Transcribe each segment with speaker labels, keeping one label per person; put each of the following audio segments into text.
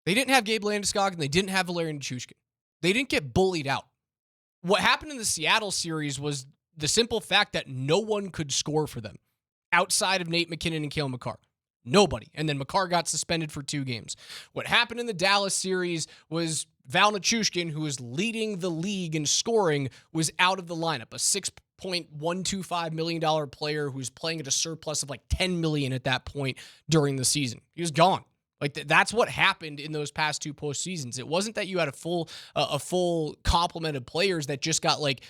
Speaker 1: They didn't have Gabe Landeskog, and they didn't have Valerian Nichushkin. They didn't get bullied out. What happened in the Seattle series was the simple fact that no one could score for them outside of Nate McKinnon and Cale Makar. Nobody. And then Makar got suspended for 2 games. What happened in the Dallas series was Val Nichushkin, who was leading the league in scoring, was out of the lineup. A $6.125 million player who was playing at a surplus of like $10 million at that point during the season. He was gone. Like that's what happened in those past 2 postseasons. It wasn't that you had a full complement of players that just got like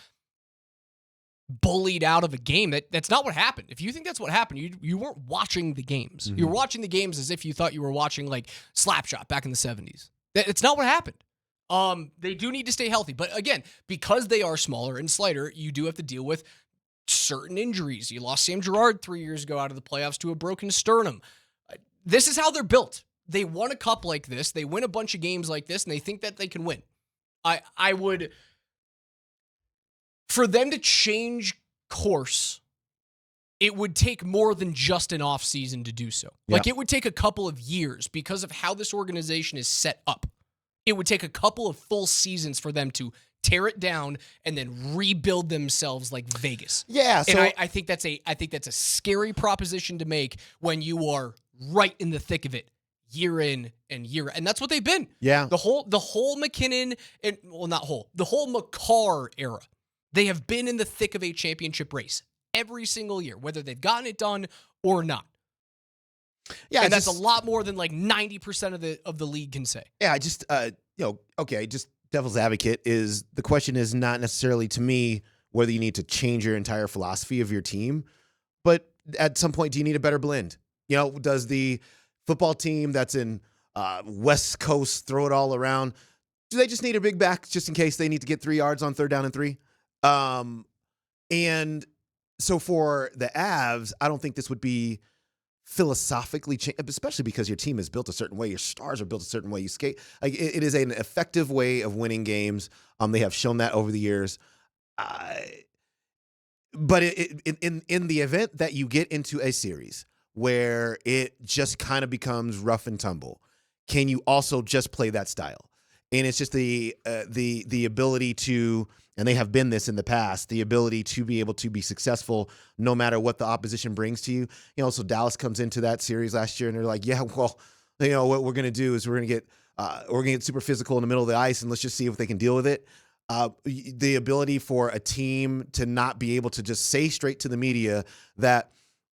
Speaker 1: bullied out of a game. That's not what happened. If you think that's what happened, you weren't watching the games. You were watching the games as if you thought you were watching like Slapshot back in the 70s. It's not what happened. They do need to stay healthy, but again, because they are smaller and slighter, you do have to deal with certain injuries. You lost Sam Girard 3 years ago out of the playoffs to a broken sternum. This is how they're built. They won a cup like this. They win a bunch of games like this, and they think that they can win. I would, for them to change course, it would take more than just an offseason to do so. Yeah. Like, it would take a couple of years because of how this organization is set up. It would take a couple of full seasons for them to tear it down and then rebuild themselves like Vegas.
Speaker 2: Yeah, so
Speaker 1: and I think that's a scary proposition to make when you are right in the thick of it, year in and year, and that's what they've been.
Speaker 2: Yeah,
Speaker 1: the whole McKinnon and the whole Makar era, they have been in the thick of a championship race every single year, whether they've gotten it done or not. Yeah, and that's a lot more than like 90% of the league can say.
Speaker 2: Yeah, just just devil's advocate is the question is not necessarily to me whether you need to change your entire philosophy of your team, but at some point, do you need a better blend? Does the football team that's in West Coast throw it all around? Do they just need a big back just in case they need to get 3 yards on 3rd down and 3? And so for the Avs, I don't think this would be philosophically especially because your team is built a certain way, your stars are built a certain way, you skate like it is an effective way of winning games. They have shown that over the years, but in the event that you get into a series where it just kind of becomes rough and tumble, can you also just play that style? And it's just the ability to, and they have been this in the past, the ability to be able to be successful no matter what the opposition brings to you. So Dallas comes into that series last year and they're like, yeah, well, what we're going to do is we're going to get super physical in the middle of the ice and let's just see if they can deal with it. The ability for a team to not be able to just say straight to the media that,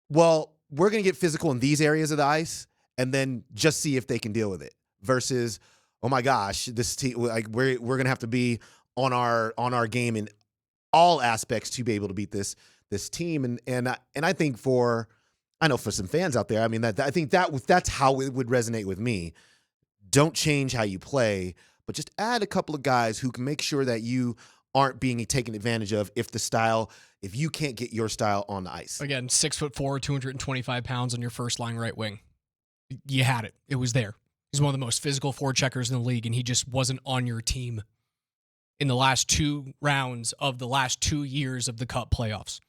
Speaker 2: well, we're going to get physical in these areas of the ice and then just see if they can deal with it versus, oh my gosh, this team, like we're going to have to be on our game in all aspects to be able to beat this team. And I think for some fans out there, I mean, I think that's how it would resonate with me. Don't change how you play, but just add a couple of guys who can make sure that you aren't being taken advantage of if you can't get your style on the ice.
Speaker 1: Again, 6'4", 225 pounds on your first line right wing. You had it. It was there. He's one of the most physical forecheckers in the league, and he just wasn't on your team in the last 2 rounds of the last 2 years of the Cup playoffs.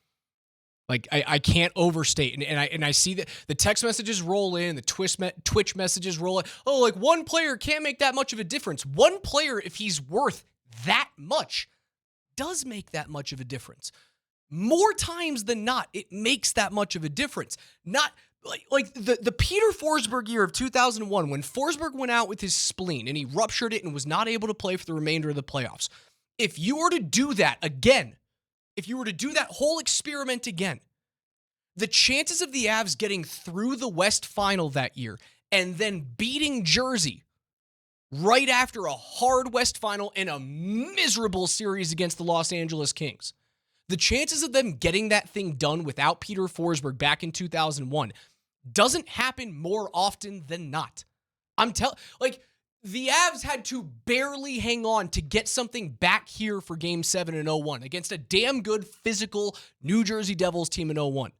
Speaker 1: Like, I can't overstate. And I see that the text messages roll in, the Twitch messages roll in. Oh, like one player can't make that much of a difference. One player, if he's worth that much, does make that much of a difference. More times than not, it makes that much of a difference. Not like the Peter Forsberg year of 2001, when Forsberg went out with his spleen and he ruptured it and was not able to play for the remainder of the playoffs. If you were to do that again, if you were to do that whole experiment again, the chances of the Avs getting through the West Final that year and then beating Jersey right after a hard West Final and a miserable series against the Los Angeles Kings, the chances of them getting that thing done without Peter Forsberg back in 2001 doesn't happen more often than not. The Avs had to barely hang on to get something back here for Game 7 in 01 against a damn good physical New Jersey Devils team in 01.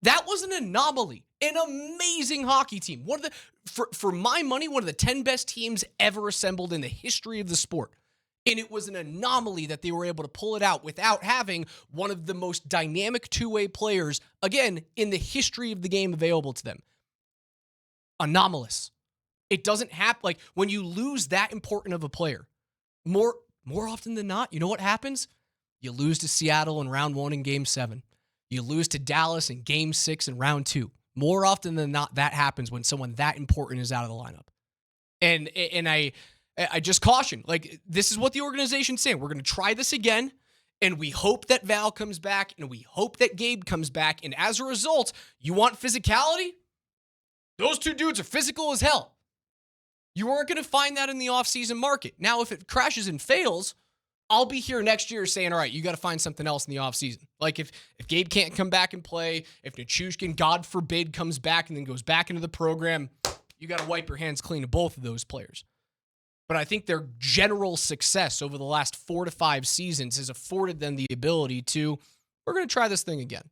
Speaker 1: That was an anomaly. An amazing hockey team. For my money, one of the 10 best teams ever assembled in the history of the sport. And it was an anomaly that they were able to pull it out without having one of the most dynamic two-way players, again, in the history of the game available to them. Anomalous. It doesn't happen. Like, when you lose that important of a player, more often than not, you know what happens? You lose to Seattle in round 1 in game 7. You lose to Dallas in game 6 in round 2. More often than not, that happens when someone that important is out of the lineup. And I just caution, like, this is what the organization's saying. We're going to try this again, and we hope that Val comes back, and we hope that Gabe comes back. And as a result, you want physicality? Those two dudes are physical as hell. You weren't going to find that in the offseason market. Now, if it crashes and fails, I'll be here next year saying, all right, you got to find something else in the offseason. Like, if Gabe can't come back and play, if Nichushkin, God forbid, comes back and then goes back into the program, you got to wipe your hands clean of both of those players. But I think their general success over the last 4 to 5 seasons has afforded them the ability to, we're going to try this thing again.